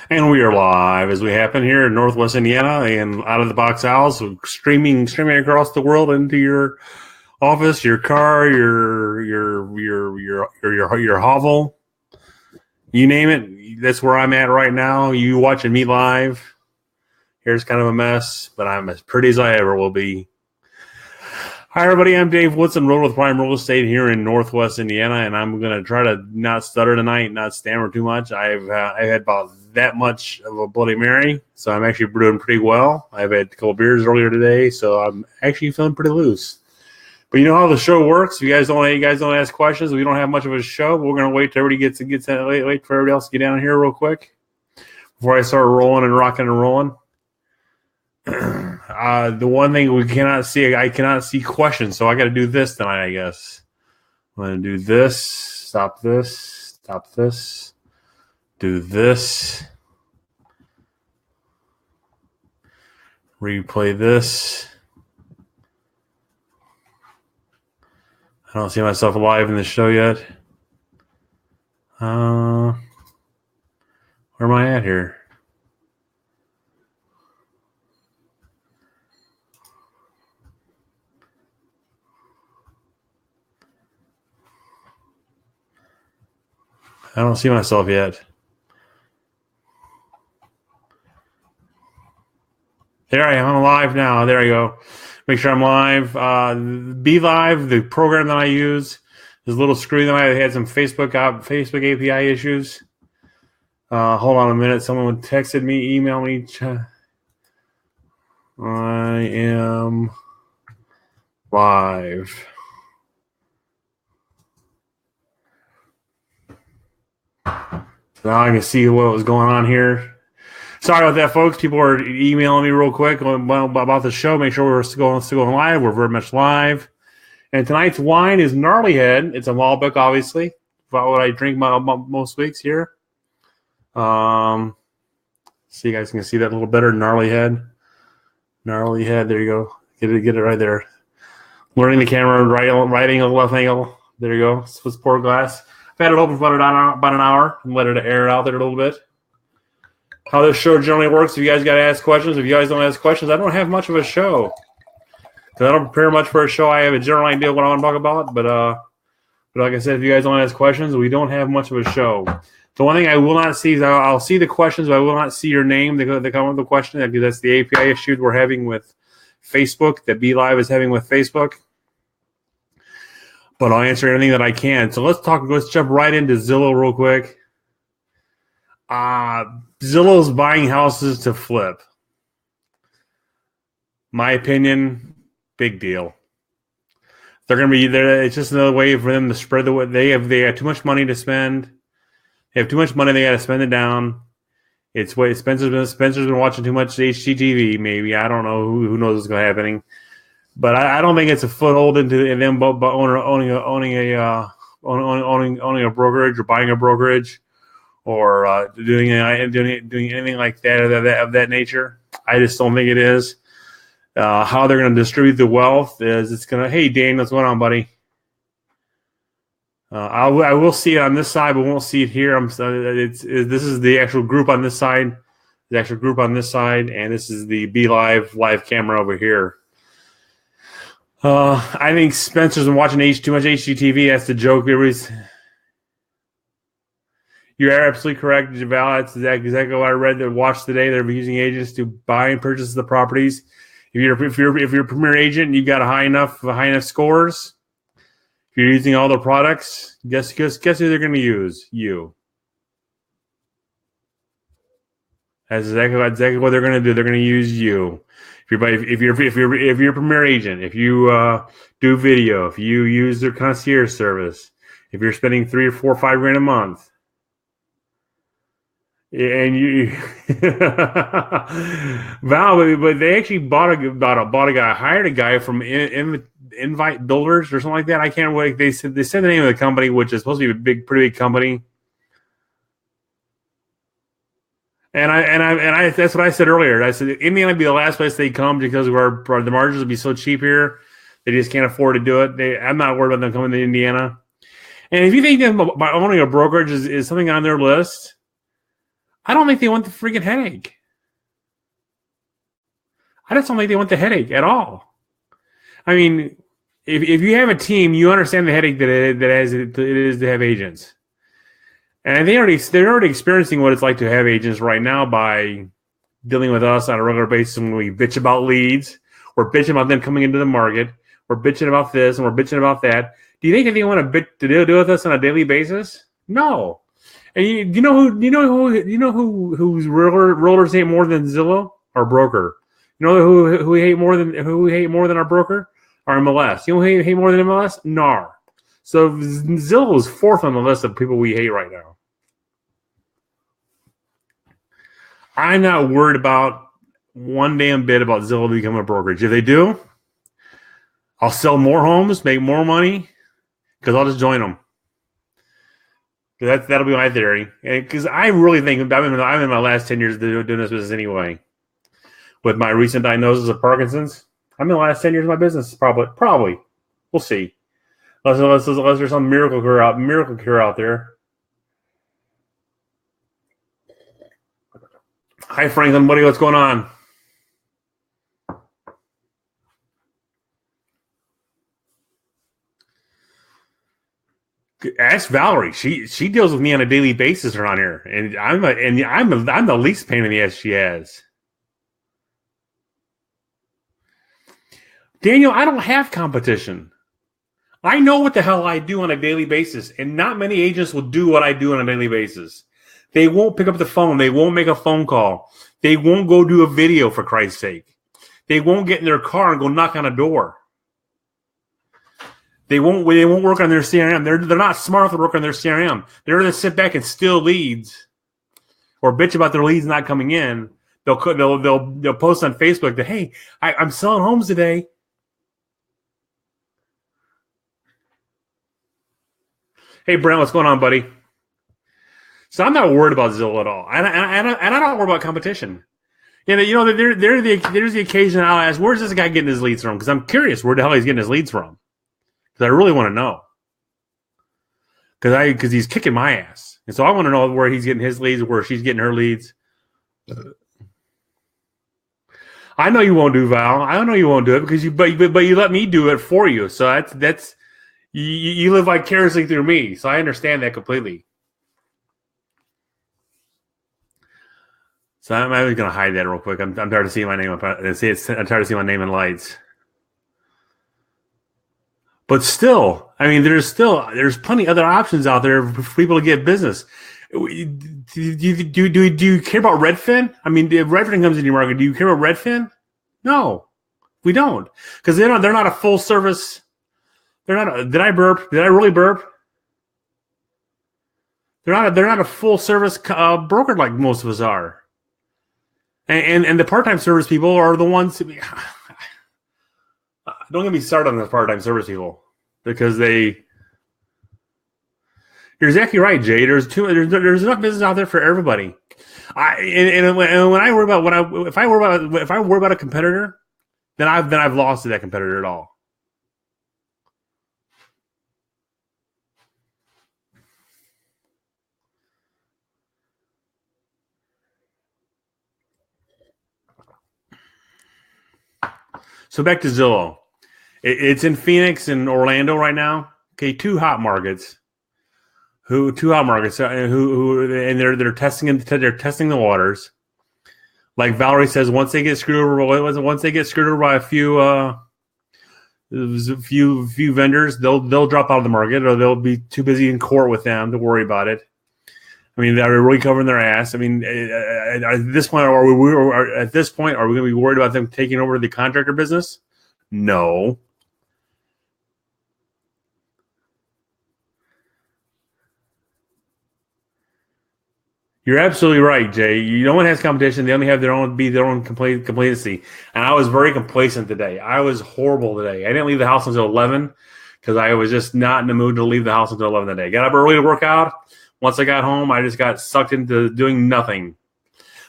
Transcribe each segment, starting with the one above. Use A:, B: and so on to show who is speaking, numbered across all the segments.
A: And we are live as we happen here in Northwest Indiana and out of the box house, streaming across the world into your office, your car, your hovel, you name it. That's where I'm at right now. You watching me live. Here's kind of a mess, but I'm as pretty as I ever will be. Hi, everybody. I'm Dave Woodson, Road with Prime Real Estate here in Northwest Indiana, and I'm going to try to not stutter tonight, not stammer too much. I've had about that much of a Bloody Mary, so I'm actually doing pretty well. I've had a couple beers earlier today, so I'm actually feeling pretty loose. But you know how the show works. If you guys don't ask questions, we don't have much of a show. But we're going to wait till everybody gets wait for everybody else to get down here real quick before I start rolling and rocking and rolling. The one thing we cannot see, I cannot see questions, so I got to do this tonight, I guess. I'm going to do this, stop this, do this, replay this. I don't see myself live in the show yet. Where am I at here? I don't see myself yet. There I am. I'm live now. There I go. Make sure I'm live. Be Live, the program that I use, is a little screwy that I had some Facebook API issues. Hold on a minute. Someone texted me, emailed me. I am live. So now I can see what was going on here. Sorry about that, folks. People are emailing me real quick about the show. Make sure we're still going live. We're very much live. And tonight's wine is Gnarly Head. It's a Malbec, obviously. About what I drink most weeks here. So you guys can see that a little better. Gnarly Head. Gnarly Head. There you go. Get it right there. Learning the camera, right angle, left angle. There you go. Let's pour a glass. I've had it open for about an hour and let it air out there a little bit. How this show generally works, if you guys got to ask questions. If you guys don't ask questions, I don't have much of a show. Because I don't prepare much for a show. I have a general idea of what I want to talk about. But like I said, if you guys don't ask questions, we don't have much of a show. The one thing I will not see is I'll see the questions, but I will not see your name. They come with the question. Because that's the API issue we're having with Facebook, that Be Live is having with Facebook. But I'll answer anything that I can. So let's jump right into Zillow real quick. Zillow's buying houses to flip. My opinion, big deal. They're going to be there. It's just another way for them to spread the way they have too much money to spend. They have too much money. They got to spend it down. It's what Spencer's been watching too much HGTV. Maybe I don't know. Who knows what's going to happen. But I don't think it's a foothold into them owning a brokerage or buying a brokerage or doing anything like that of that nature. I just don't think it is. How they're going to distribute the wealth is it's going to. Hey, Dane, what's going on, buddy? I will see it on this side, but won't see it here. This is the actual group on this side. The actual group on this side, and this is the Be Live camera over here. I think Spencer's been watching too much HGTV. That's the joke. You're absolutely correct, Javal. That's exactly what I read. That watched today. They're using agents to buy and purchase the properties. If you're a premier agent and you've got high enough scores, if you're using all the products, guess who they're going to use? You. That's exactly what they're going to do. They're going to use you. If you're a premier agent, if you do video, if you use their concierge service, if you're spending $3 or $4 or $5 grand a month, and you Val, but they actually bought a guy, hired a guy from Invite Builders or something like that. I can't remember. They said the name of the company, which is supposed to be pretty big company. And I that's what I said earlier. I said Indiana would be the last place they come because the margins would be so cheap here. They just can't afford to do it. I'm not worried about them coming to Indiana. And if you think that by owning a brokerage is something on their list, I don't think they want the freaking headache. I just don't think they want the headache at all. I mean, if you have a team, you understand the headache that it is to have agents. And they're already experiencing what it's like to have agents right now by dealing with us on a regular basis when we bitch about leads. We're bitching about them coming into the market. We're bitching about this and we're bitching about that. Do you think they want to deal with us on a daily basis? No. And you know who's realtors hate more than Zillow? Our broker. You know who we hate more than our broker? Our MLS. You know who hate more than MLS? NAR. So Zillow is fourth on the list of people we hate right now. I'm not worried about one damn bit about Zillow becoming a brokerage. If they do, I'll sell more homes, make more money, because I'll just join them. That'll be my theory. Because I really think I'm in my last 10 years doing this business anyway. With my recent diagnosis of Parkinson's, I'm in the last 10 years of my business. Probably. We'll see. Unless there's some miracle cure out there. Hi, Franklin, buddy. What's going on? Ask Valerie. She deals with me on a daily basis around here, and I'm the least pain in the ass she has. Daniel, I don't have competition. I know what the hell I do on a daily basis, and not many agents will do what I do on a daily basis. They won't pick up the phone. They won't make a phone call. They won't go do a video, for Christ's sake. They won't get in their car and go knock on a door. They won't work on their CRM. They're not smart enough to work on their CRM. They're going to sit back and steal leads or bitch about their leads not coming in. They'll post on Facebook that, hey, I'm selling homes today. Hey, Brent, what's going on, buddy? So I'm not worried about Zillow at all, and I don't worry about competition. There's the occasion I'll ask, where's this guy getting his leads from? Because I'm curious where the hell he's getting his leads from. Because I really want to know. Because he's kicking my ass, and so I want to know where he's getting his leads, where she's getting her leads. I know you won't do, Val. I know you won't do it because but you let me do it for you. So that's you live vicariously through me. So I understand that completely. So I'm going to hide that real quick. I'm tired of seeing my name. I'm tired of seeing my name in lights. But still, I mean, there's plenty of other options out there for people to get business. Do you care about Redfin? I mean, if Redfin comes into your market, do you care about Redfin? No, we don't, because they're not a full service. They're not. Did I burp? Did I really burp? They're not a full service broker like most of us are. And the part-time service people are the ones. Don't get me started on the part-time service people, because you're exactly right, Jay. There's enough business out there for everybody. When I worry about if I worry about a competitor, then I've lost to that competitor at all. So back to Zillow. It's in Phoenix and Orlando right now. Okay, two hot markets. Who and they're testing the waters. Like Valerie says, once they get screwed over by a few vendors, they'll drop out of the market, or they'll be too busy in court with them to worry about it. I mean, they're really covering their ass. I mean, at this point, are we going to be worried about them taking over the contractor business? No. You're absolutely right, Jay. No one has competition. They only have their own complacency. And I was very complacent today. I was horrible today. I didn't leave the house until 11 because I was just not in the mood to leave the house until 11 today. Got up early to work out. Once I got home, I just got sucked into doing nothing.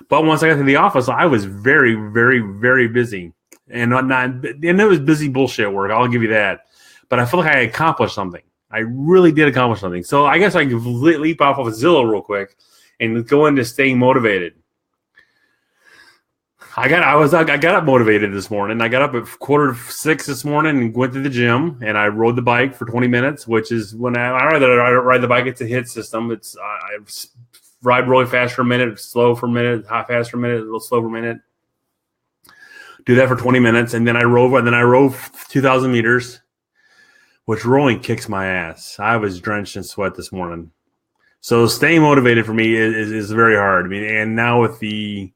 A: But once I got to the office, I was very, very, very busy. And it was busy bullshit work. I'll give you that. But I feel like I accomplished something. I really did accomplish something. So I guess I can leap off of Zillow real quick and go into staying motivated. I got up motivated this morning. I got up at 5:45 this morning and went to the gym, and I rode the bike for 20 minutes, which is when I ride the bike. It's a HIIT system. It's I ride really fast for a minute, slow for a minute, hot fast for a minute, a little slow for a minute. Do that for 20 minutes, and then I rode 2,000 meters, which rolling kicks my ass. I was drenched in sweat this morning. So staying motivated for me is very hard. I mean, and now with the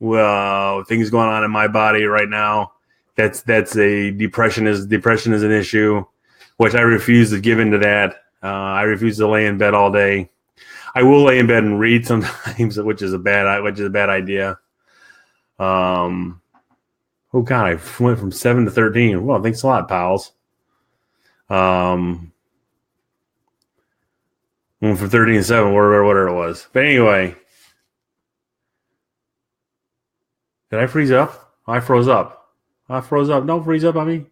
A: things going on in my body right now, that's a depression is an issue, which I refuse to give into that. I refuse to lay in bed all day. I will lay in bed and read sometimes, which is a bad idea. Oh God, I went from 7 to 13. Well, thanks a lot, pals. Went from 13 to 7, whatever it was. But anyway, did I freeze up? I froze up. Don't freeze up on me.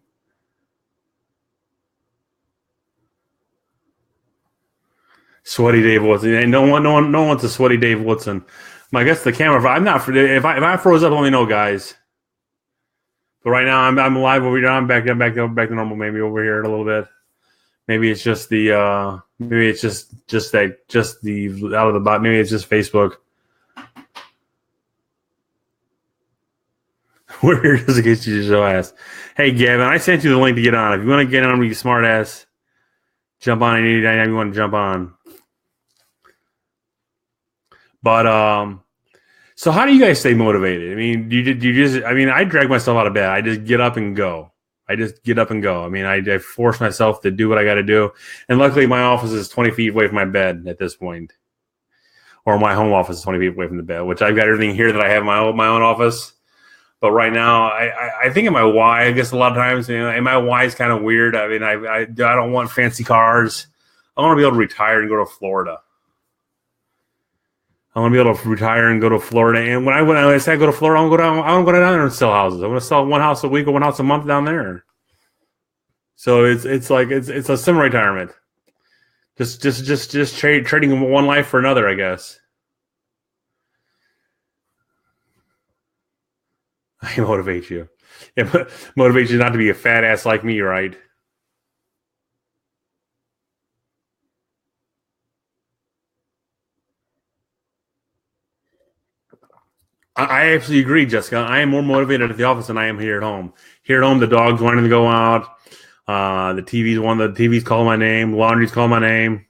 A: Sweaty Dave Woodson. And no one wants a sweaty Dave Woodson. I guess the camera. I'm not. If I froze up, let me know, guys. But right now, I'm alive over here. I'm back to normal. Maybe over here a little bit. Maybe it's just the. Maybe it's just the out of the bot. Maybe it's just Facebook. We're here just in case you show ass. Hey, Gavin, I sent you the link to get on. If you want to get on, you smart ass, jump on anytime you want to jump on. But so how do you guys stay motivated? I mean, I drag myself out of bed. I just get up and go. I mean, I force myself to do what I got to do. And luckily, my office is 20 feet away from my bed at this point, or my home office is 20 feet away from the bed. Which I've got everything here that I have in my own office. But right now, I think in my why, I guess a lot of times, and my why is kind of weird. I mean, I don't want fancy cars. I want to be able to retire and go to Florida. And when I say I go to Florida, I want to go down there and sell houses. I want to sell one house a week or one house a month down there. So it's a semi-retirement. Just trading one life for another, I guess. I motivate you. It motivates you not to be a fat ass like me, right? I absolutely agree, Jessica. I am more motivated at the office than I am here at home. Here at home, the dog's wanting to go out. The TV's calling my name. Laundry's calling my name.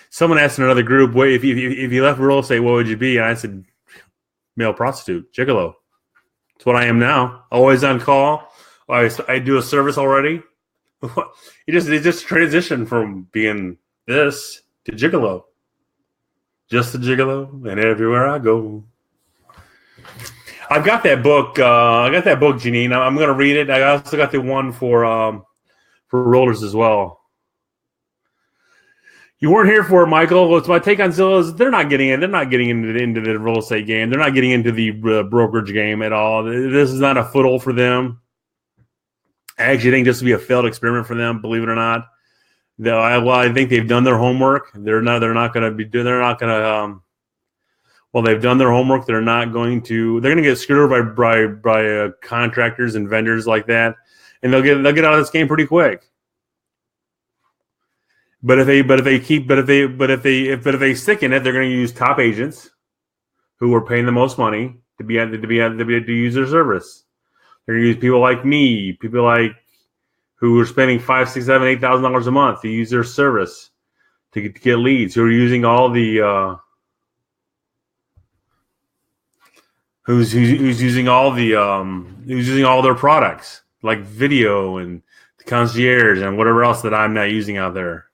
A: Someone asked in another group, "Wait, if you left real estate, what would you be?" And I said, "Male prostitute, gigolo." That's what I am now. Always on call. I do a service already. It just transitioned from being this to gigolo. Just a gigolo, and everywhere I go. I've got that book. Janine. I'm going to read it. I also got the one for rollers as well. You weren't here for it, Michael. What's my take on Zillow is they're not getting in. They're not getting into the real estate game. They're not getting into the brokerage game at all. This is not a foothold for them. I actually think this will be a failed experiment for them, believe it or not. I think they've done their homework. They've done their homework. They're going to get screwed by contractors and vendors like that, and they'll get out of this game pretty quick. But if they stick in it, they're going to use top agents who are paying the most money to use their service. They're going to use people like me, people like who are spending $5,000, $6,000, $7,000, $8,000 a month to use their service to get leads. Who are using all the who's using all their products like video and the concierge and whatever else that I'm not using out there.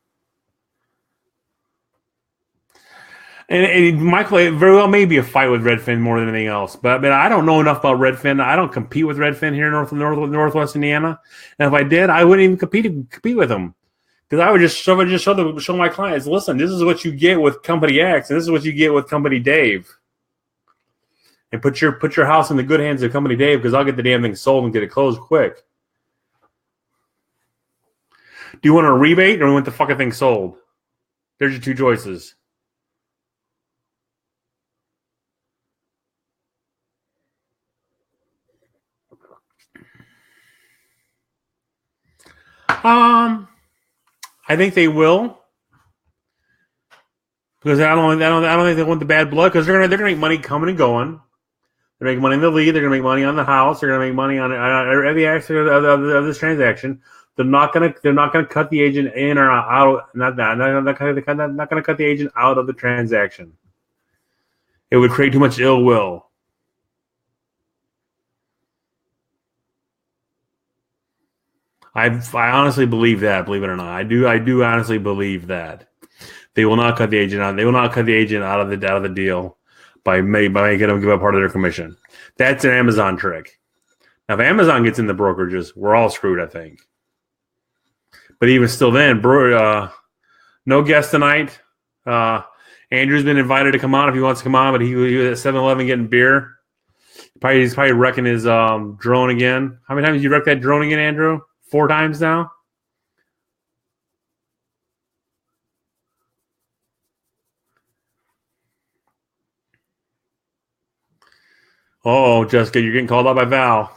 A: And Michael, it very well may be a fight with Redfin more than anything else. But I don't know enough about Redfin. I don't compete with Redfin here in Northwest Indiana. And if I did, I wouldn't even compete with them. Because I would just show my clients, listen, this is what you get with Company X, and this is what you get with Company Dave. And put your house in the good hands of Company Dave, because I'll get the damn thing sold and get it closed quick. Do you want a rebate or you want the fucking thing sold? There's your two choices. I think they will. Because I don't think they want the bad blood, because they're gonna make money coming and going. They're making money in the lead. They're gonna make money on the house. They're gonna make money on every aspect of this transaction. They're not gonna cut the agent in or out. Not gonna cut the agent out of the transaction. It would create too much ill will. I honestly believe that. Believe it or not, I do honestly believe that. They will not cut the agent out. They will not cut the agent out of the deal by making them give up part of their commission. That's an Amazon trick. Now, if Amazon gets in the brokerages, we're all screwed, I think. But even still, then, no guest tonight. Andrew's been invited to come on if he wants to come on, but he was at 7-Eleven getting beer. He's probably wrecking his drone again. How many times did you wreck that drone again, Andrew? 4 times now. Oh, Jessica, you're getting called out by Val.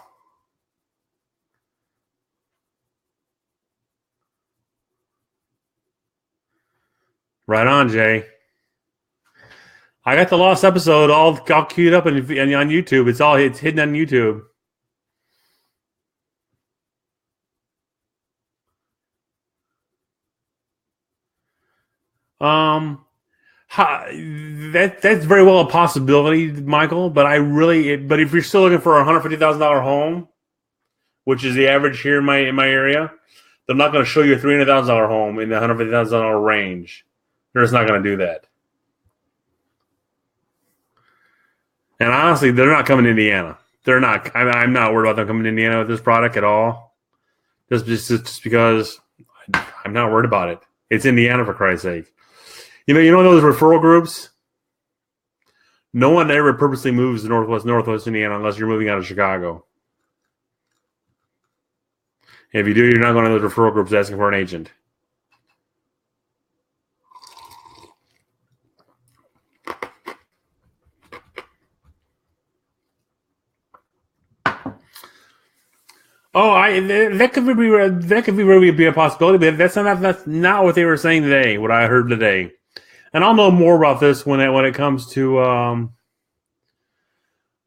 A: Right on, Jay. I got the lost episode all queued up on YouTube. It's hidden on YouTube. That's very well a possibility, Michael. But if you're still looking for a $150,000 home, which is the average here in my area, they're not going to show you a $300,000 home in the $150,000 range. They're just not going to do that. And honestly, they're not coming to Indiana. They're not. I'm not worried about them coming to Indiana with this product at all. Just because I'm not worried about it. It's Indiana, for Christ's sake. You know those referral groups? No one ever purposely moves to Northwest Indiana unless you're moving out of Chicago. And if you do, you're not going to those referral groups asking for an agent. Oh, that could really be a possibility, but that's not what they were saying today. What I heard today, and I'll know more about this when it comes to. I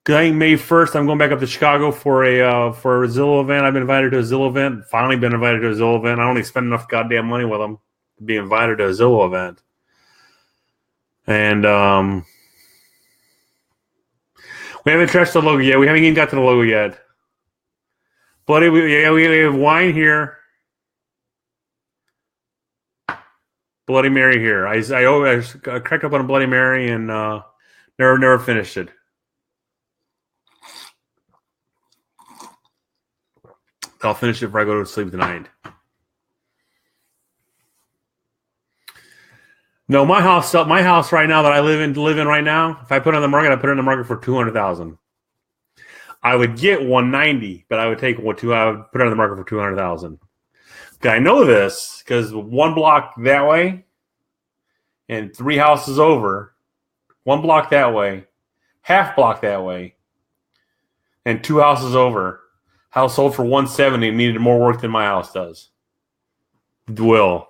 A: think May 1st, I'm going back up to Chicago for a Zillow event. I've been invited to a Zillow event. Finally, been invited to a Zillow event. I don't spend enough goddamn money with them to be invited to a Zillow event, and we haven't touched the logo yet. We haven't even got to the logo yet. Bloody, we have wine here. Bloody Mary here. I cracked up on a Bloody Mary and never finished it. I'll finish it before I go to sleep tonight. No, my house right now that I live in right now. If I put it on the market, I put it on the market for $200,000. I would get $190, but I would put it on the market for $200,000. I know this because one block that way and 3 houses over, 1 block that way, half block that way, and 2 houses over. House sold for $170 and needed more work than my house does. Will.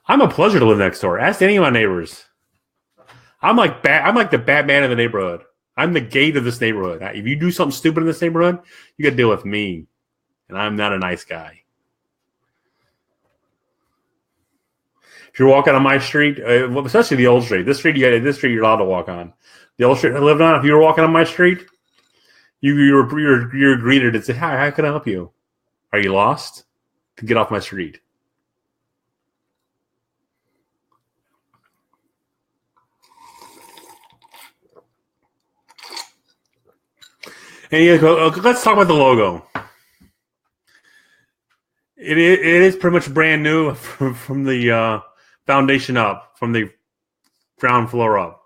A: I'm a pleasure to live next door. Ask any of my neighbors. I'm like the Batman of the neighborhood. I'm the gate of this neighborhood. If you do something stupid in this neighborhood, you got to deal with me, and I'm not a nice guy. If you're walking on my street, especially the old street, this street you're allowed to walk on. The old street I lived on, if you were walking on my street, you're greeted and say, "Hi, how can I help you? Are you lost? Get off my street." And let's talk about the logo. It is pretty much brand new from the foundation up, from the ground floor up.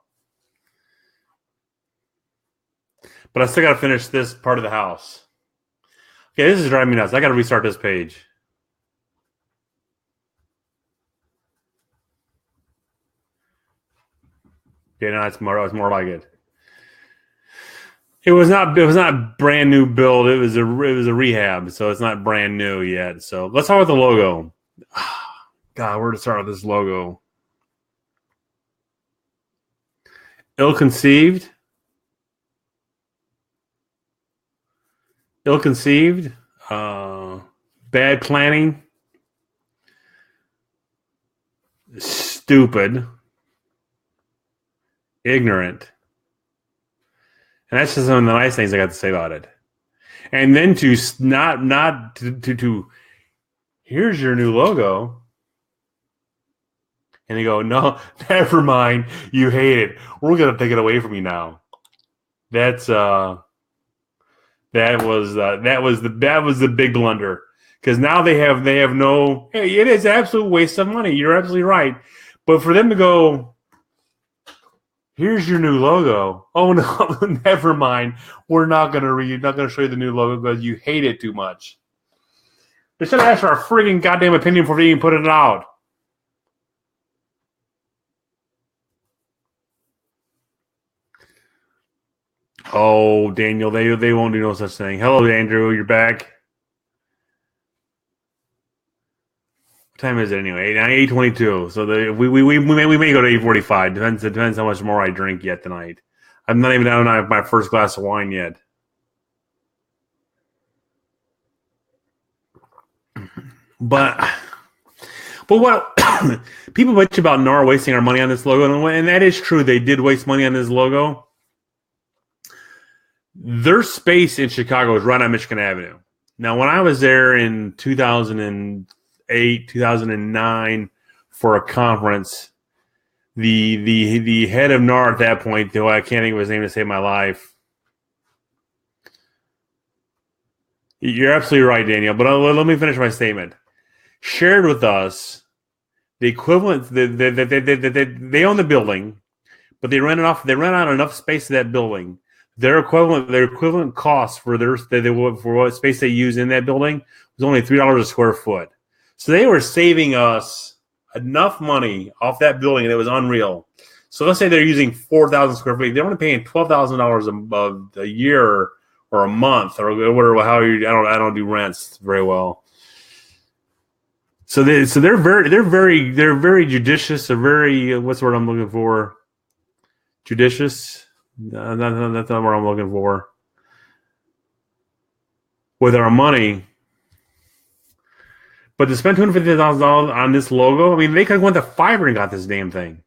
A: But I still got to finish this part of the house. Okay, this is driving me nuts. I got to restart this page. Okay, now it's more like it. It was not brand new build. It was a rehab, so it's not brand new yet. So let's start with the logo. God, where to start with this logo? Ill-conceived, bad planning, stupid, ignorant, and that's just some of the nice things I got to say about it. And then to not to here's your new logo. And they go, no, never mind. You hate it. We're gonna take it away from you now. That was the big blunder, because now they have no. Hey, it is an absolute waste of money. You're absolutely right. But for them to go, here's your new logo. Oh no, never mind. We're not gonna show you the new logo because you hate it too much. They should have asked for our friggin' goddamn opinion before they even put it out. Oh, Daniel, they won't do no such thing. Hello, Andrew, you're back. What time is it anyway? 8:22. So we may go to 8:45. Depends how much more I drink yet tonight. I'm not even down on my first glass of wine yet. But what people bitch about NAR wasting our money on this logo, and that is true. They did waste money on this logo. Their space in Chicago is right on Michigan Avenue. Now, when I was there in 2008, 2009 for a conference, the head of NAR at that point, though I can't think of his name to save my life. You're absolutely right, Daniel. But let me finish my statement. Shared with us the equivalent. They own the building, but they rent out enough space to that building. Their equivalent cost for for what space they use in that building was only $3 a square foot. So they were saving us enough money off that building, and it was unreal. So let's say they're using 4,000 square feet. They're only paying $12,000 a year or a month or whatever. I don't do rents very well. So they're very judicious. They're very what's the word I'm looking for? Judicious. That's not what I'm looking for. With our money, but to spend $250,000 on this logo, I mean, they could have went to Fiverr and got this damn thing.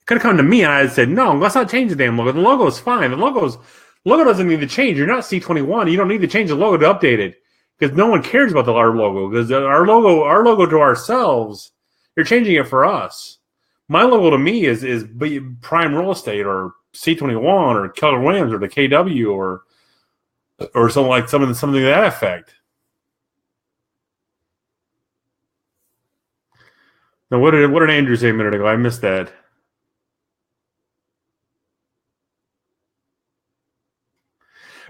A: Could have come to me and I said, no, let's not change the damn logo. The logo is fine. The logo doesn't need to change. You're not C21. You don't need to change the logo to update it, because no one cares about our logo. Because our logo to ourselves, you're changing it for us. My logo to me is Prime Real Estate or C21 or Keller Williams or the KW or something to that effect. Now, what did Andrew say a minute ago? I missed that.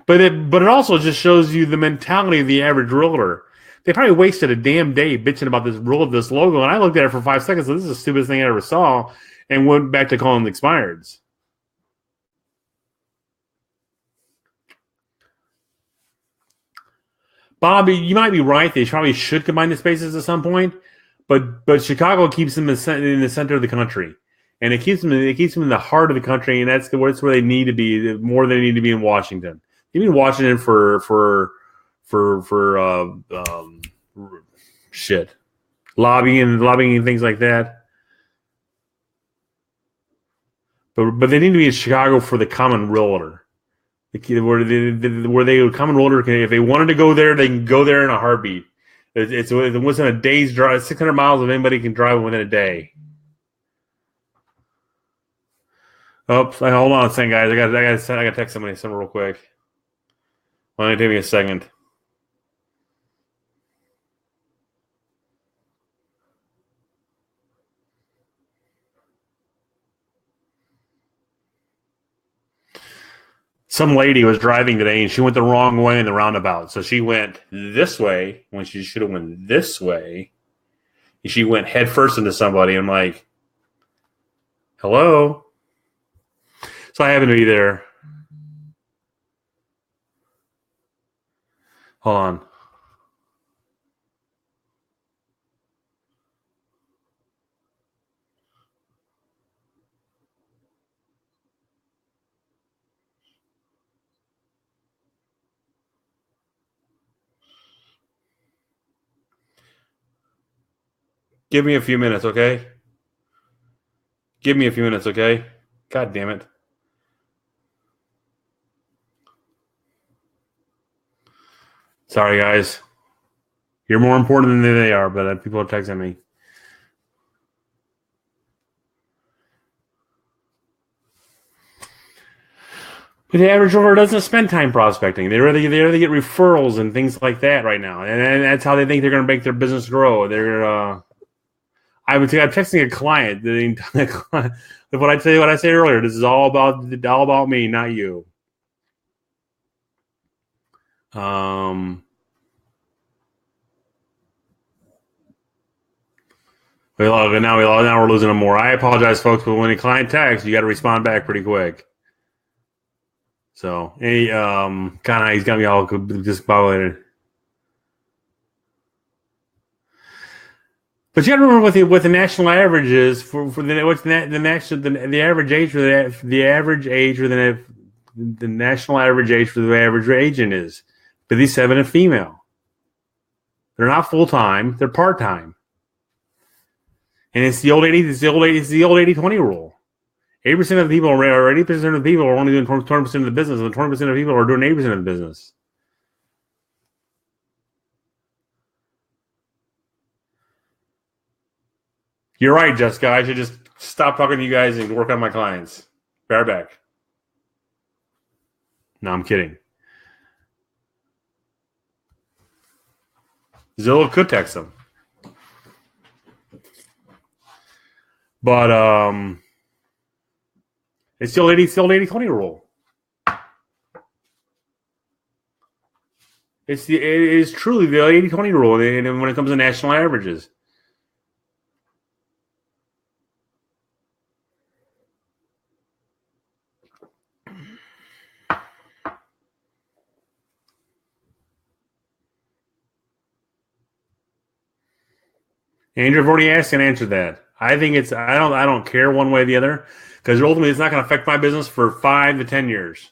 A: But it also just shows you the mentality of the average realtor. They probably wasted a damn day bitching about this logo, and I looked at it for 5 seconds. So this is the stupidest thing I ever saw, and went back to calling the expireds. Bobby, you might be right. They probably should combine the spaces at some point, but Chicago keeps them in the center of the country, and it keeps them in the heart of the country, and that's where they need to be more than they need to be in Washington. They need Washington for shit, lobbying and things like that. But they need to be in Chicago for the common realtor. Where they common realtor can, if they wanted to go there, they can go there in a heartbeat. It's within a day's drive, 600 miles of anybody can drive within a day. Oops, hold on a second, guys. I got to text somebody real quick. Well, take me a second. Some lady was driving today and she went the wrong way in the roundabout. So she went this way when she should have went this way. And she went head first into somebody. I'm like, hello? So I happen to be there. Hold on. Give me a few minutes, okay? Give me a few minutes, okay? God damn it. Sorry, guys. You're more important than they are, but people are texting me. But the average realtor doesn't spend time prospecting. They rather get referrals and things like that right now, and that's how they think they're going to make their business grow. I'm texting a client. What I said earlier. This is all about me, not you. Now we're losing them more. I apologize, folks, but when a client texts, you got to respond back pretty quick. So, he's got me all discombobulated. But you got to remember what the national average is for what's the average age for the average age for the national average age for the average agent is 57 and female. They're not full time; they're part time. And it's the old 80-20 rule. 80% of the people are 80% of the people are only doing 20% of the business, and 20% of people are doing 80% of the business. You're right, Jessica. I should just stop talking to you guys and work on my clients. Be right back. No, I'm kidding. Zillow could text them. But it's still 80-20 rule. It is truly the 80-20 rule when it comes to national averages. Andrew, I've already asked and answered that. I think I don't care one way or the other because ultimately it's not going to affect my business for 5 to 10 years.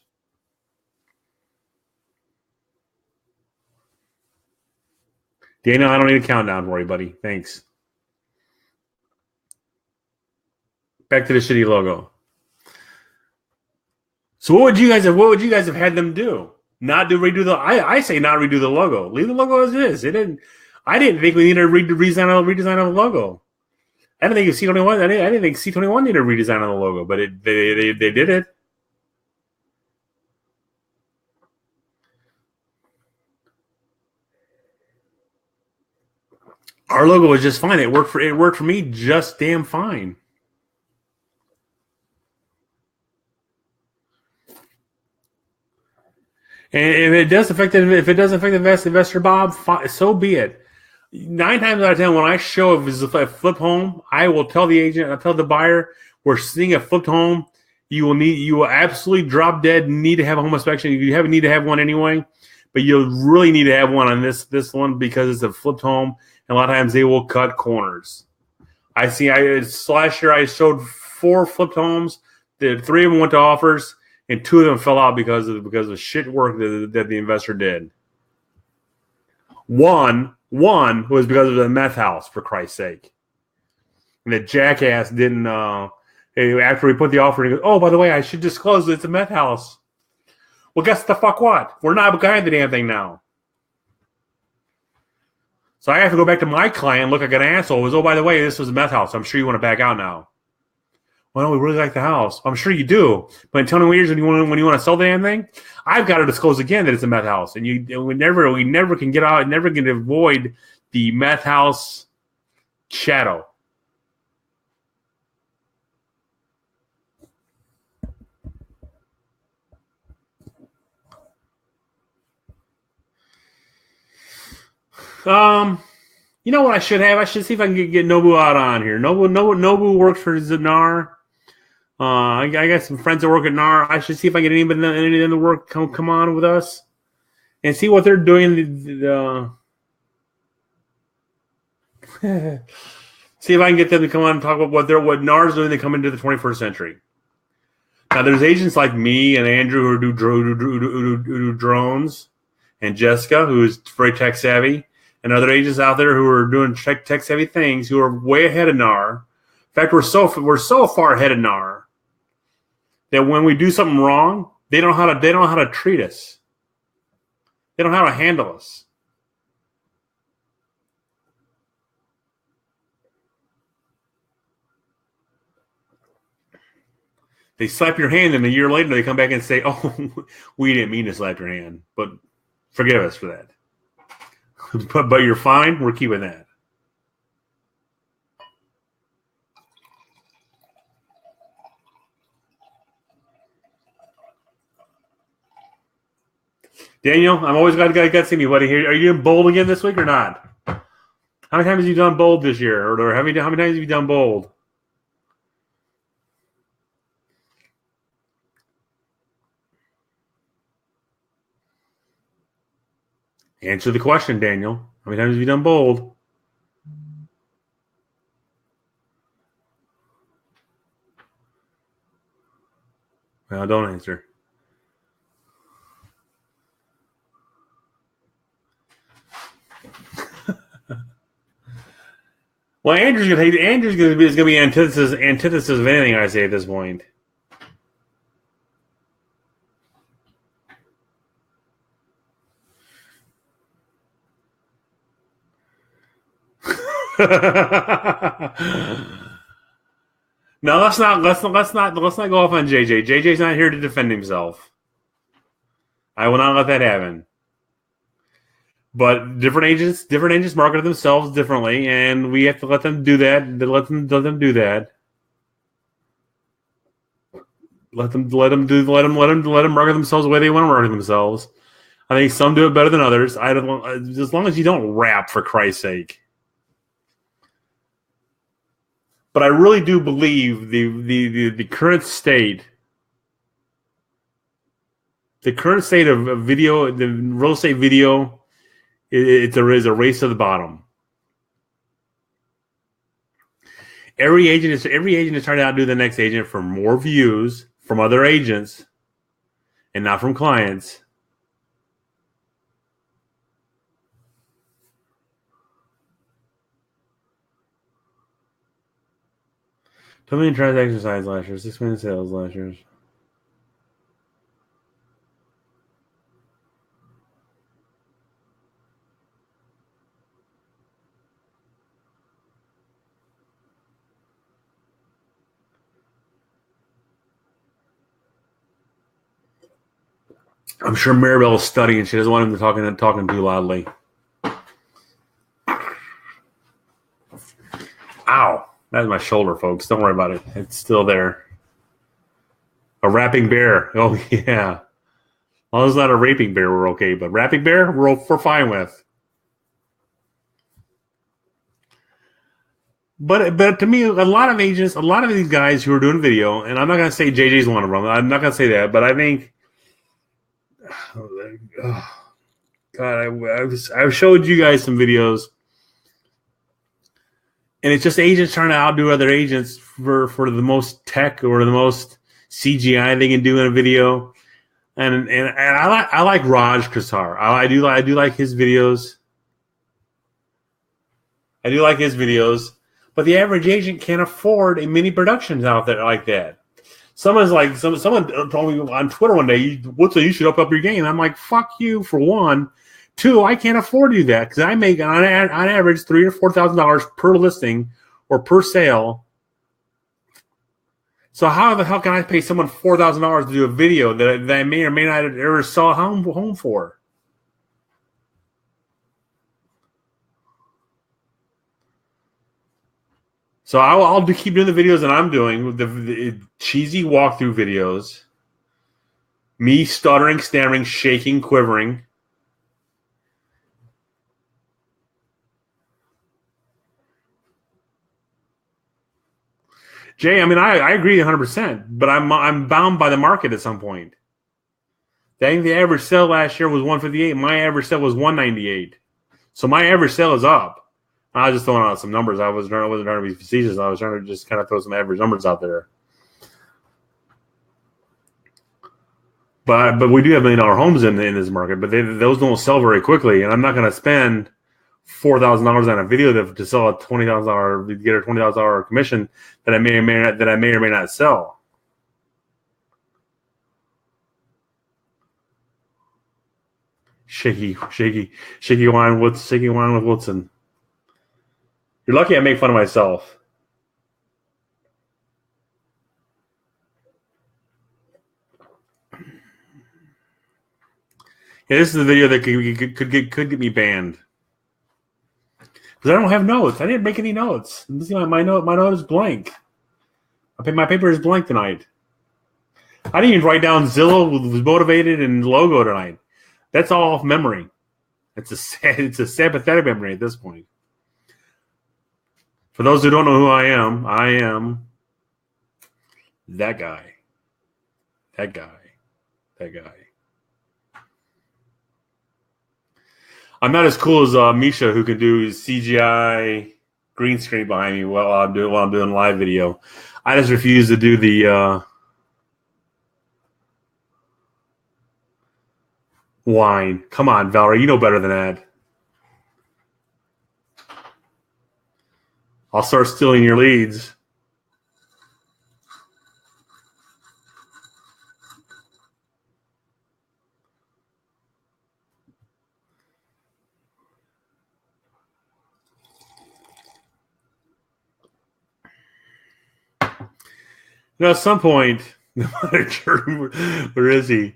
A: Daniel, I don't need a countdown for you, buddy. Thanks. Back to the shitty logo. So what would you guys have had them do? I say not redo the logo. Leave the logo as is. I didn't think we needed a redesign of the logo. I didn't think C21. I didn't think C21 needed a redesign of the logo, but they did it. Our logo was just fine. It worked for me just damn fine. And if it does affect the investor, Bob, so be it. 9 times out of 10, when I show a flip home, I will tell the agent, I'll tell the buyer, we're seeing a flipped home. You will absolutely drop dead. Need to have a home inspection. You need to have one anyway, but you'll really need to have one on this one because it's a flipped home, and a lot of times they will cut corners. Last year I showed 4 flipped homes. 3 of them went to offers, and 2 of them fell out because of shit work that the investor did. One was because of the meth house, for Christ's sake. And the jackass didn't. After we put the offer, he goes, "Oh, by the way, I should disclose it's a meth house." Well, guess the fuck what? We're not behind the damn thing now. So I have to go back to my client and look like an asshole. Oh, by the way, this was a meth house. I'm sure you want to back out now. Well, no, we really like the house. I'm sure you do. But in 20 years, when you want to sell the damn thing, I've got to disclose again that it's a meth house. And we never can get out, never can avoid the meth house shadow. You know what I should have? I should see if I can get Nobu out on here. Nobu works for NAR. I got some friends that work at NAR. I should see if I can get anybody in the work come on with us and see what they're doing. See if I can get them to come on and talk about what NAR's doing to come into the 21st century. Now, there's agents like me and Andrew who do drones, and Jessica, who is very tech savvy, and other agents out there who are doing tech savvy things who are way ahead of NAR. In fact, we're so far ahead of NAR that when we do something wrong, they don't know how to treat us. They don't know how to handle us. They slap your hand, and a year later they come back and say, "Oh, we didn't mean to slap your hand, but forgive us for that." but you're fine. We're keeping that. Daniel, I'm always glad to see you, buddy. Are you in bold again this week or not? How many times have you done bold this year, or how many times have you done bold? Answer the question, Daniel. How many times have you done bold? Well, don't answer. Well, Andrew's gonna be antithesis of anything I say at this point. No, let's not go off on JJ. JJ's not here to defend himself. I will not let that happen. But different agents market themselves differently, and we have to let them do that. Let them do that. Let them market themselves the way they want to market themselves. I think some do it better than others. As long as you don't rap, for Christ's sake. But I really do believe the current state of video, the real estate video, there is a race to the bottom. Every agent is trying to outdo the next agent for more views from other agents and not from clients. $2 million transaction size last year, 6 million sales last year. I'm sure Maribel is studying. She doesn't want him to talking too loudly. Ow. That's my shoulder, folks. Don't worry about it. It's still there. A rapping bear. Oh, yeah. Well, it's not a raping bear. We're okay. But rapping bear, we're fine with. But to me, a lot of these guys who are doing video, and I'm not going to say JJ's one of them. I'm not going to say that. But I think, God, I've showed you guys some videos. And it's just agents trying to outdo other agents for the most tech or the most CGI they can do in a video. And I like Raj Kassar. I do like his videos. I do like his videos. But the average agent can't afford a mini productions out there like that. Someone told me on Twitter one day, Woodson, you should up your game. I'm like, fuck you, for one. Two, I can't afford to do that because I make on average $3,000 or $4,000 per listing or per sale. So how the hell can I pay someone $4,000 to do a video that I may or may not ever sell a home for? So I'll keep doing the videos that I'm doing, the cheesy walkthrough videos, me stuttering, stammering, shaking, quivering. Jay, I mean, I agree 100%, but I'm bound by the market at some point. I think the average sale last year was 158. My average sale was 198. So my average sale is up. I was just throwing out some numbers. I wasn't trying to be facetious. I was trying to just kind of throw some average numbers out there. But we do have $1 million homes in this market, but those don't sell very quickly. And I'm not going to spend $4,000 on a video to sell a $20,000 to get a $20,000 commission that I may or may not sell. Shaky wine with Woodson. You're lucky I make fun of myself. Yeah, this is the video that could get me banned because I don't have notes. I didn't make any notes. See, my note is blank. My paper is blank tonight. I didn't even write down Zillow was motivated and logo tonight. That's all off memory. It's a sad, pathetic memory at this point. For those who don't know who I am that guy. That guy. I'm not as cool as Misha, who can do CGI green screen behind me while I'm doing live video. I just refuse to do the wine. Come on, Valerie, you know better than that. I'll start stealing your leads. At some point, where is he?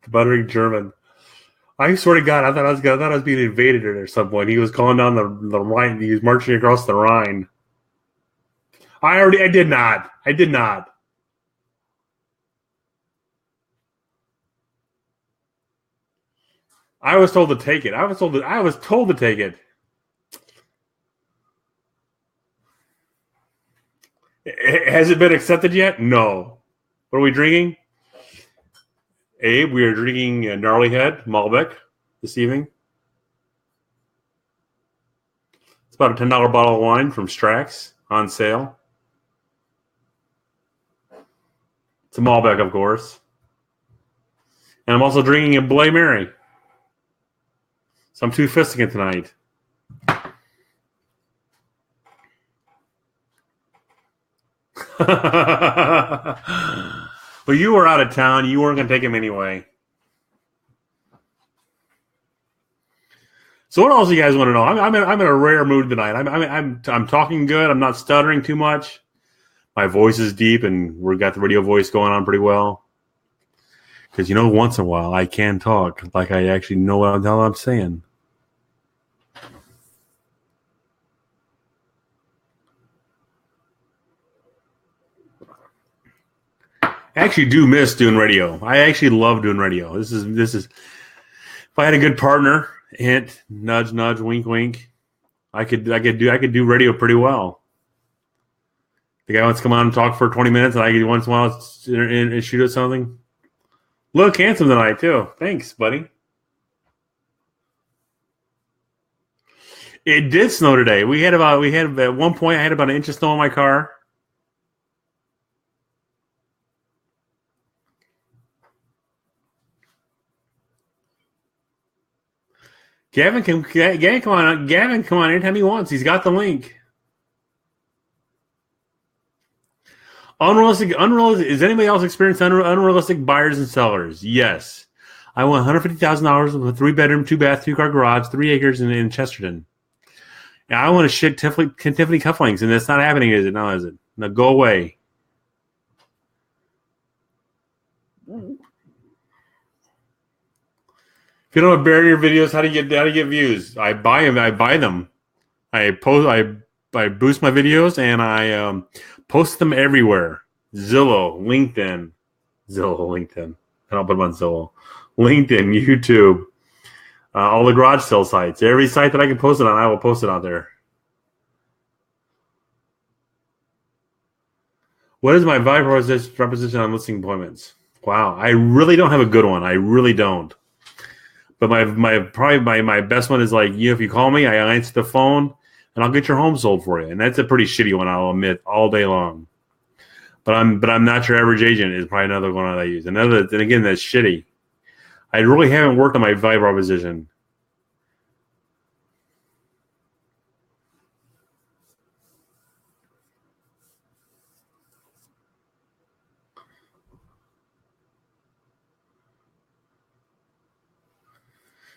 A: The buttering German. I swear to God, I thought I was being invaded at some point. He was calling down the Rhine. He was marching across the Rhine. I did not. I was told to take it. I was told to take it. Has it been accepted yet? No. What are we drinking? Abe, we are drinking Gnarly Head Malbec this evening. It's about a $10 bottle of wine from Strax on sale. It's a Malbec, of course. And I'm also drinking a Bloody Mary. So I'm two-fisting it tonight. Well, you were out of town. You weren't going to take him anyway. So what else do you guys want to know? I'm in a rare mood tonight. I'm talking good. I'm not stuttering too much. My voice is deep, and we've got the radio voice going on pretty well. Because once in a while I can talk like I actually know what the hell I'm saying. I actually do miss doing radio. I actually love doing radio. This is if I had a good partner, hint, nudge, nudge, wink, wink, I could do radio pretty well. The guy wants to come on and talk for 20 minutes, and I could once in a while and shoot at something. Look handsome tonight too. Thanks, buddy. It did snow today. We had at one point I had about an inch of snow in my car. Gavin, come on. Gavin, come on anytime he wants. He's got the link. Unrealistic. Is anybody else experienced unrealistic buyers and sellers? Yes. I want $150,000 with a 3-bedroom, 2-bath, 2-car garage, 3 acres in Chesterton. And I want to shit Tiffany cufflinks, and that's not happening, is it? No, is it? No, go away. If you don't have barrier videos, how do you get views? I buy them. I boost my videos and I post them everywhere. Zillow, LinkedIn. I don't put them on Zillow. LinkedIn, YouTube, all the garage sale sites. Every site that I can post it on, I will post it out there. What is my value proposition on listing appointments? Wow, I really don't have a good one. I really don't. But my best one is like, if you call me, I answer the phone and I'll get your home sold for you. And that's a pretty shitty one, I'll admit, all day long. But I'm not your average agent is probably another one that I use. And again, that's shitty. I really haven't worked on my value proposition.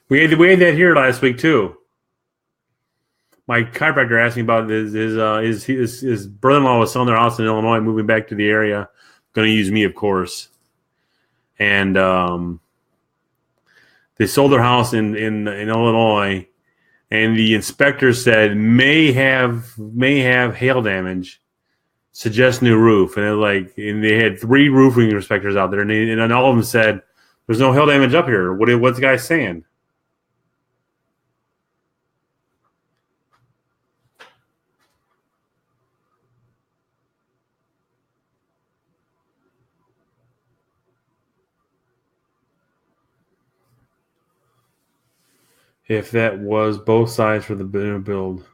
A: We had that here last week too. My chiropractor asked me about his brother-in-law was selling their house in Illinois, moving back to the area. Going to use me, of course. And they sold their house in Illinois, and the inspector said may have hail damage. Suggest new roof, and they had 3 roofing inspectors out there, and all of them said there's no hail damage up here. What's the guy saying? If that was both sides for the build.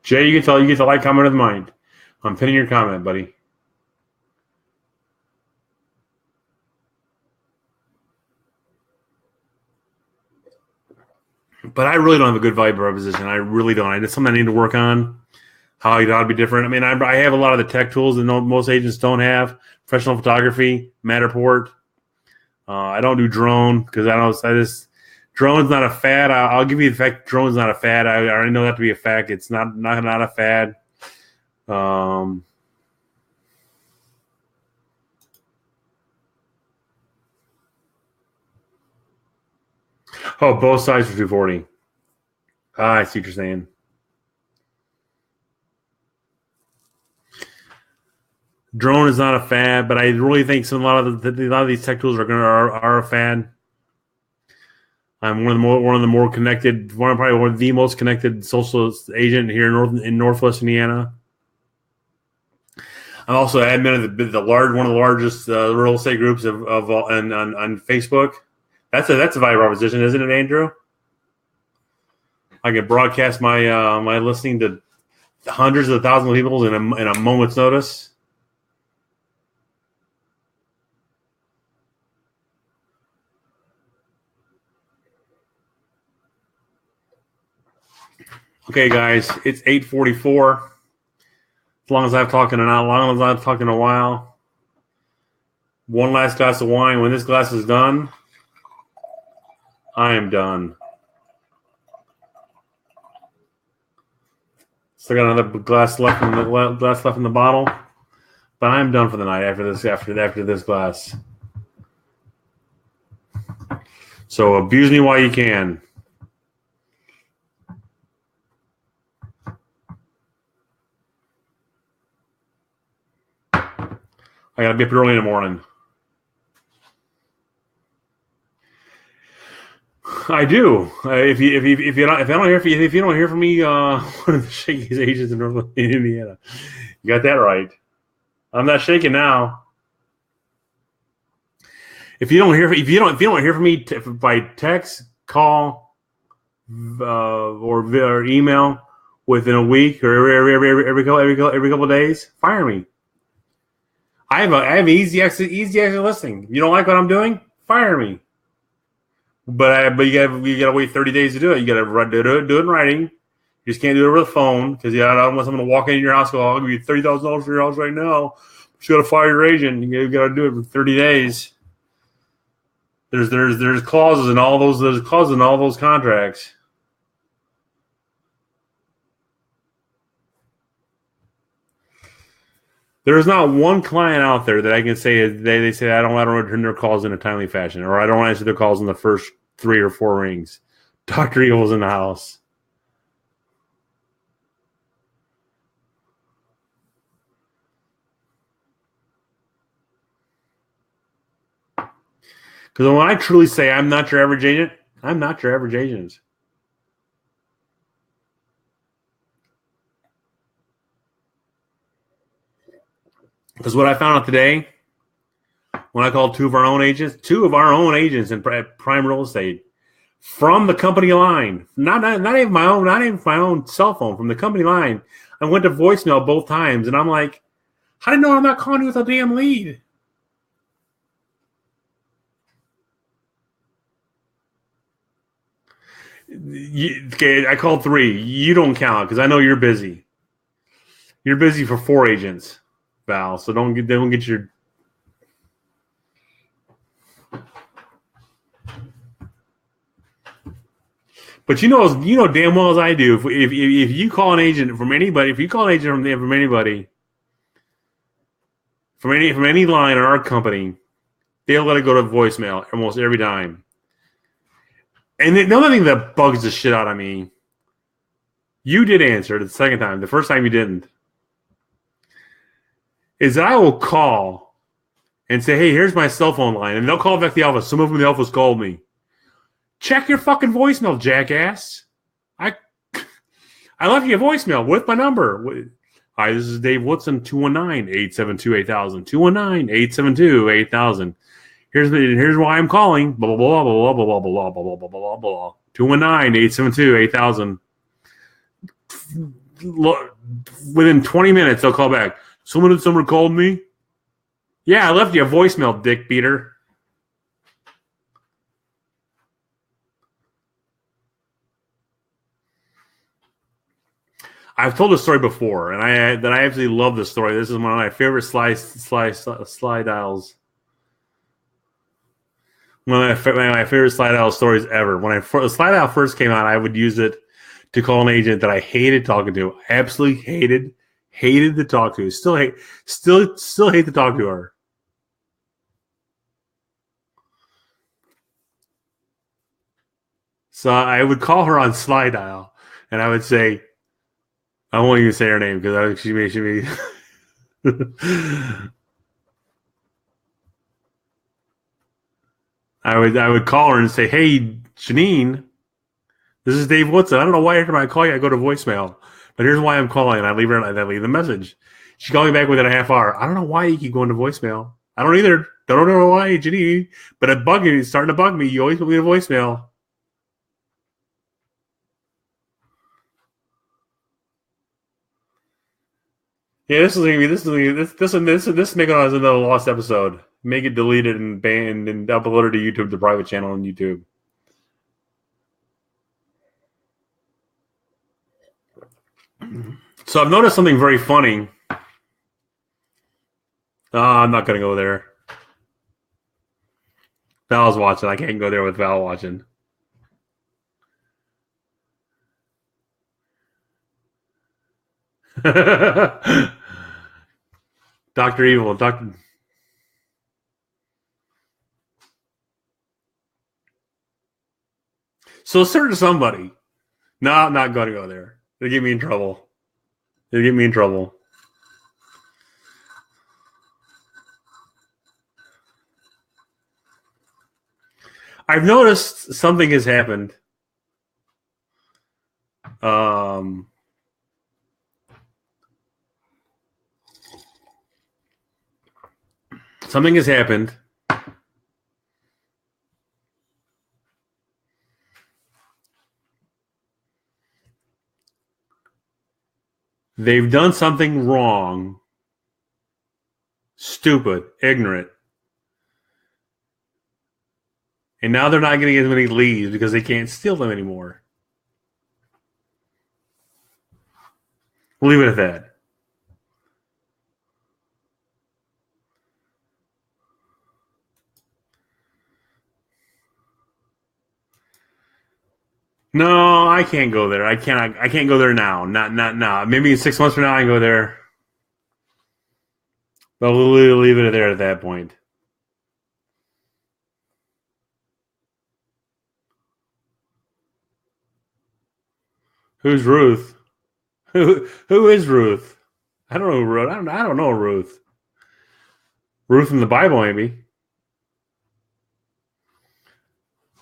A: Jay, you get the like, comment of the mind. I'm pinning your comment, buddy. But I really don't have a good value proposition. I really don't. It's something I need to work on. How it ought to be different. I mean, I have a lot of the tech tools that most agents don't have. Professional photography, Matterport. I don't do drone because drone's not a fad. I'll give you the fact drone's not a fad. I already know that to be a fact. It's not a fad. Oh, both sides for 240. I see what you're saying. Drone is not a fad, but I really think a lot of these tech tools are a fad. I'm one of the more connected, probably one of the most connected social agent here in Northwest Indiana. I'm also admin of one of the largest real estate groups on Facebook. That's a value proposition, isn't it, Andrew? I can broadcast my listing to hundreds of thousands of people in a moment's notice. Okay, guys, it's 8:44. As long as I've talked in a while. One last glass of wine. When this glass is done, I am done. Still got another glass left in the bottle, but I'm done for the night after this glass. So abuse me while you can. I gotta be up early in the morning. I do. If you don't hear from me, one of the shakiest agents in North Indiana, you got that right. I'm not shaking now. If you don't hear from me by text, call, or email within a week or every couple of days, fire me. I have an easy exit listing. You don't like what I'm doing? Fire me. But you gotta wait 30 days to do it. You gotta do it in writing. You just can't do it over the phone because I don't want someone to walk into your house and go, I'll give you $30,000 for your house right now. You gotta fire your agent. You gotta do it for 30 days. There's clauses in all those contracts. There's not one client out there that I can say they say I don't return their calls in a timely fashion, or I don't answer their calls in the first 3 or 4 rings. Dr. Evil's in the house. Because when I truly say I'm not your average agent, I'm not your average agent. Because what I found out today, when I called two of our own agents in prime real estate, from the company line, not even my own cell phone, from the company line, I went to voicemail both times, and I'm like, how do you know I'm not calling you with a damn lead? Okay, I called 3. You don't count because I know you're busy. You're busy for 4 agents, Val. So don't get your. But you know damn well as I do. If you call an agent from anybody, if you call an agent from anybody, from any line or our company, they'll let it go to voicemail almost every time. And the other thing that bugs the shit out of me, you did answer the second time. The first time you didn't. Is that I will call and say, hey, here's my cell phone line. And they'll call back the office. Someone from the office called me. Check your fucking voicemail, jackass. I left you a voicemail with my number. Hi, this is Dave Woodson, 219-872-8000. 219-872-8000. Here's why I'm calling. Blah, blah, blah, blah, blah, blah, blah, blah, blah, blah, blah, blah. 219-872-8000. Within 20 minutes, they'll call back. Someone called me? Yeah, I left you a voicemail, dick beater. I've told this story before, and I absolutely love this story. This is one of my favorite slide dials. One of my favorite slide dial stories ever. When slide dial first came out, I would use it to call an agent that I hated talking to. Absolutely hated to talk to. Still hate to talk to her. So I would call her on slide dial, and I would say, I won't even say her name because she may. I would call her and say, "Hey, Janine, this is Dave Woodson. I don't know why every time I call you, I go to voicemail, but here's why I'm calling." And I leave the message. She called me back within a half hour. I don't know why you keep going to voicemail. I don't either. Don't know why, Janine, but it's starting to bug me. You always put me to voicemail. Yeah, this is making us another lost episode. Make it deleted and banned and uploaded to YouTube, the private channel on YouTube. So I've noticed something very funny. I'm not going to go there. Val's watching. I can't go there with Val watching. Dr. Evil. So search somebody. No, I'm not going to go there. It'll get me in trouble. I've noticed something has happened. Something has happened. They've done something wrong, stupid, ignorant, and now they're not getting as many leads because they can't steal them anymore. We'll leave it at that. No, I can't go there. I can't go there now. Not now. Maybe 6 months from now I can go there. But we'll leave it there at that point. Who's Ruth? Who is Ruth? I don't know Ruth. I don't know Ruth. Ruth in the Bible, maybe.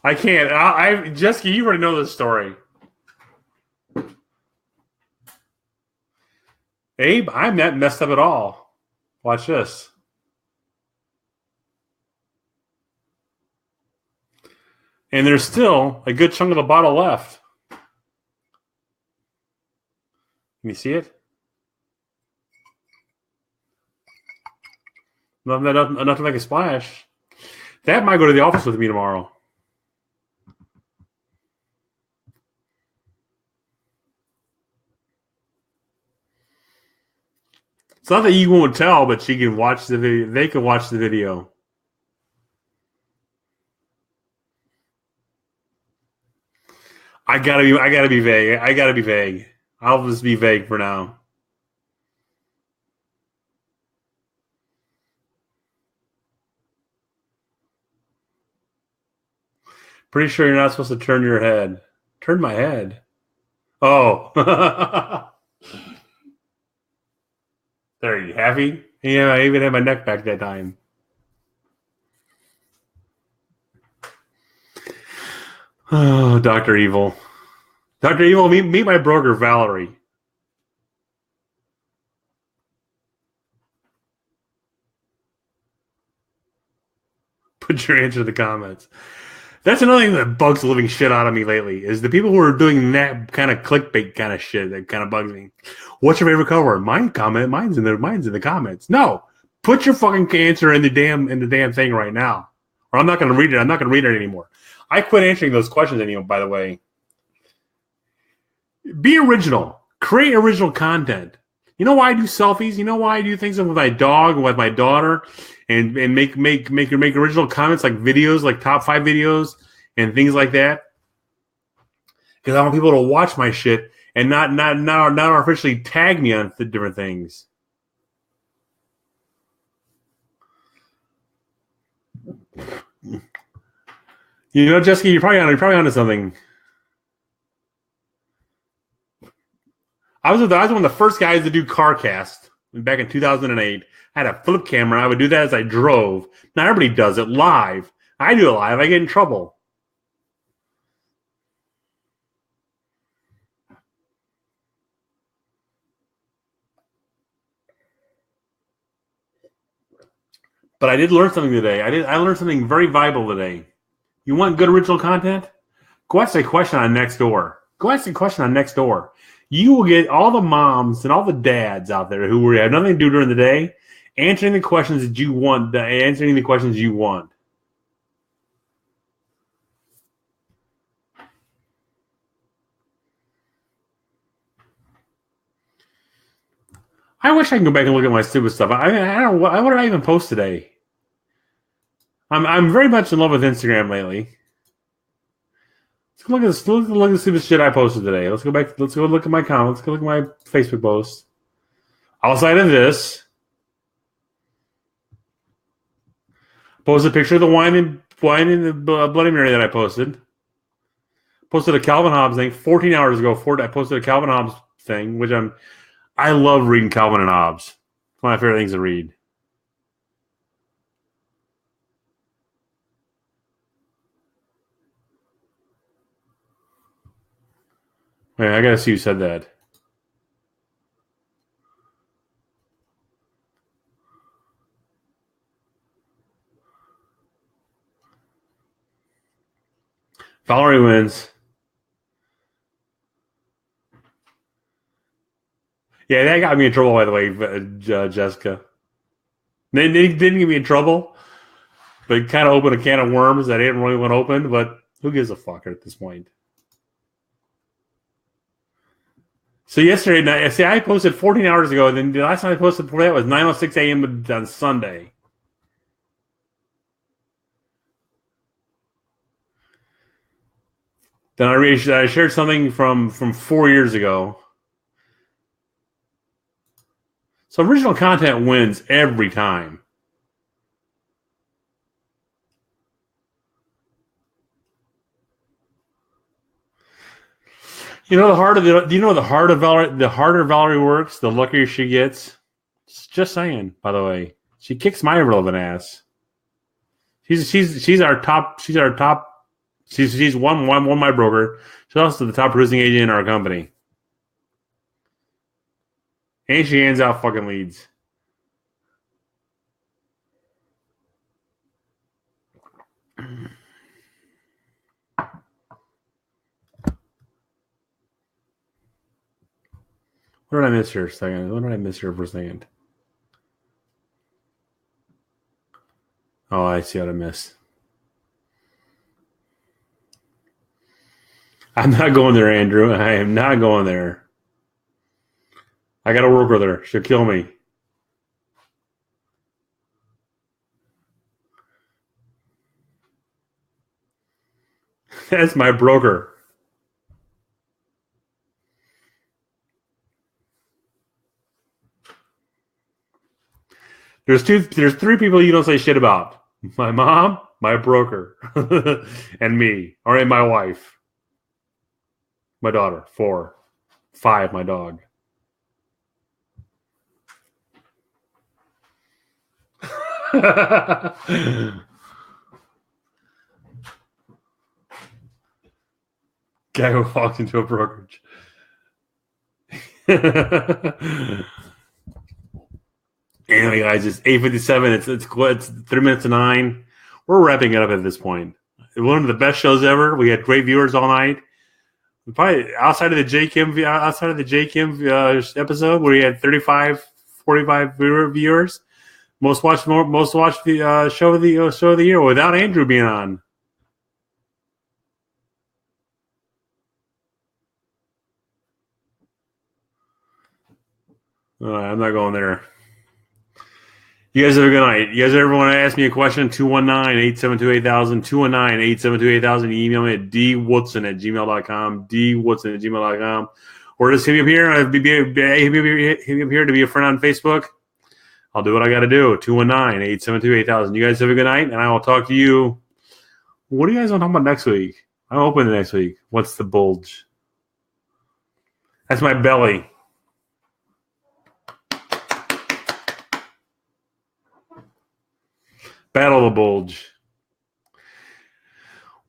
A: I can't. Jessica, you already know this story. Abe, I'm not messed up at all. Watch this. And there's still a good chunk of the bottle left. Can you see it? Nothing like a splash. That might go to the office with me tomorrow. It's not that you won't tell, but she can watch the video. They can watch the video. I gotta be vague. I'll just be vague for now. Pretty sure you're not supposed to turn your head. Turn my head. Oh. There, you happy? Yeah, I even had my neck back that time. Oh, Dr. Evil. Dr. Evil, meet my broker, Valerie. Put your answer in the comments. That's another thing that bugs the living shit out of me lately, is the people who are doing that kind of clickbait kind of shit that kind of bugs me. What's your favorite color? Mine's in the comments. No. Put your fucking answer in the damn thing right now. Or I'm not gonna read it. I'm not gonna read it anymore. I quit answering those questions anymore, by the way. Be original. Create original content. You know why I do selfies? You know why I do things with my dog and with my daughter, and make original comments, like videos, like top 5 videos and things like that? Because I want people to watch my shit and not artificially tag me on different things. You know, Jessica, you're probably onto something. I was one of the first guys to do CarCast back in 2008. I had a flip camera. I would do that as I drove. Now everybody does it live. I do it live. I get in trouble. But I did learn something today. I learned something very valuable today. You want good original content? Go ask a question on Nextdoor. You will get all the moms and all the dads out there who have nothing to do during the day answering the questions that you want. I wish I can go back and look at my stupid stuff. I don't. What did I even post today? I'm very much in love with Instagram lately. Let's look at this. Look at the stupid shit I posted today. Let's go back. Let's go look at my comments. Let's go look at my Facebook post. Outside of this, posted a picture of the wine and the Bloody Mary that I posted. Posted a Calvin Hobbes thing 14 hours ago. I posted a Calvin Hobbes thing, which I love reading Calvin and Hobbes. It's one of my favorite things to read. Wait, I gotta see who said that. Valerie wins. Yeah, that got me in trouble, by the way, Jessica. They didn't get me in trouble, but it kind of opened a can of worms that I didn't really want open, but who gives a fuck at this point? So yesterday night, I posted 14 hours ago, and then the last time I posted before that was 9:06 a.m. on Sunday. Then I shared something from 4 years ago. So original content wins every time. You know do you know the heart of Valerie? The harder Valerie works, the luckier she gets. Just saying. By the way, she kicks my relevant ass. She's our top She's one my broker. She's also the top producing agent in our company. And she hands out fucking leads. What did I miss here a second? What did I miss here for a second? Oh, I see what I missed. I'm not going there, Andrew. I am not going there. I got to work with her. She'll kill me. That's my broker. There's three people you don't say shit about. My mom, my broker, and me. Or my wife. My daughter. 4. 5, my dog. Guy who walks into a brokerage. Anyway, guys, it's 8:57. It's 3 minutes to 9. We're wrapping it up at this point. One of the best shows ever. We had great viewers all night. Probably outside of the J Kim episode where we had 35, 45 viewers. Most watched the show of the year without Andrew being on. I'm not going there. You guys have a good night. You guys ever want to ask me a question? 219-872-8000, 219-872-8000. Email me at dwoodson@gmail.com, dwoodson@gmail.com. Or just hit me up here. Hit me up here to be a friend on Facebook. I'll do what I got to do. 219-872-8000. You guys have a good night, and I will talk to you. What do you guys want to talk about next week? I'm open next week. What's the bulge? That's my belly. Battle of the Bulge.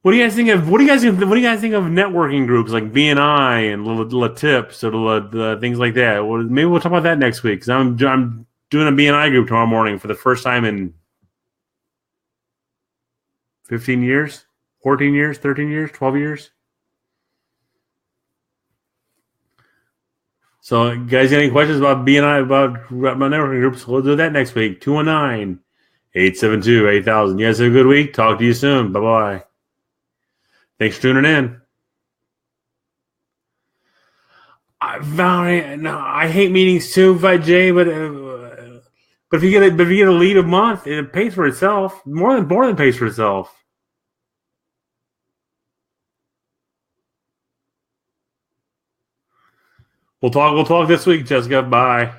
A: What do you guys think of? What do you guys think of networking groups like BNI and La Tips or things like that? Well, maybe we'll talk about that next week because I'm doing a BNI group tomorrow morning for the first time in 15 years, 14 years, 13 years, 12 years. So, guys, got any questions about BNI about my networking groups? We'll do that next week. 219-872-8000. You guys have a good week. Talk to you soon. Bye-bye. Thanks for tuning in. I hate meetings too, Jay, but if you get a lead a month, it pays for itself. More than pays for itself. We'll talk this week, Jessica. Bye.